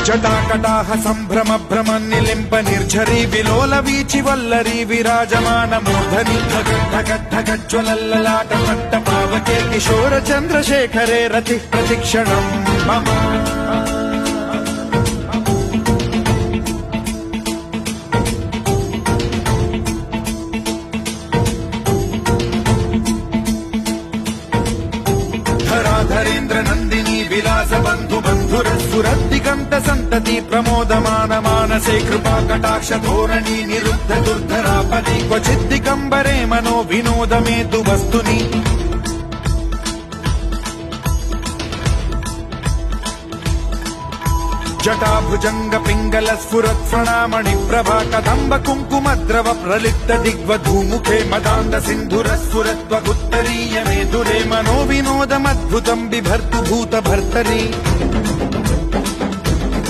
జటాకటాహ సంభ్రమ భ్రమ నిలింప నిర్ఝరీ విలోల వీచి వల్లరీ విరాజమాన మూర్ధని ఢగజ్వలల్లలాట పట్ట పావకే కిశోర చంద్రశేఖరే రతి ప్రతిక్షణం మమ ధరేంద్ర నందిని విలాస బంధు బంధురస్సురద్దిగంత సంతతి ప్రమోదమాన మానసే కృపా కటాక్ష ధోరణి నిరుద్ధ దుర్ధరాపది క్వచిద్దిగంబరే మనో వినోదమేతు వస్తుని జటాభుజంగ పింగళ స్ఫురత్ఫణామణి ప్రభా కదంబ కుంకుమద్రవ ప్రలిప్త దిగ్వధూముఖే మదాంద సింధుర స్ఫురత్వగుత్తరీయ మేధురే మనో వినోదమద్భుతం బిభర్తు భూత భర్తరీ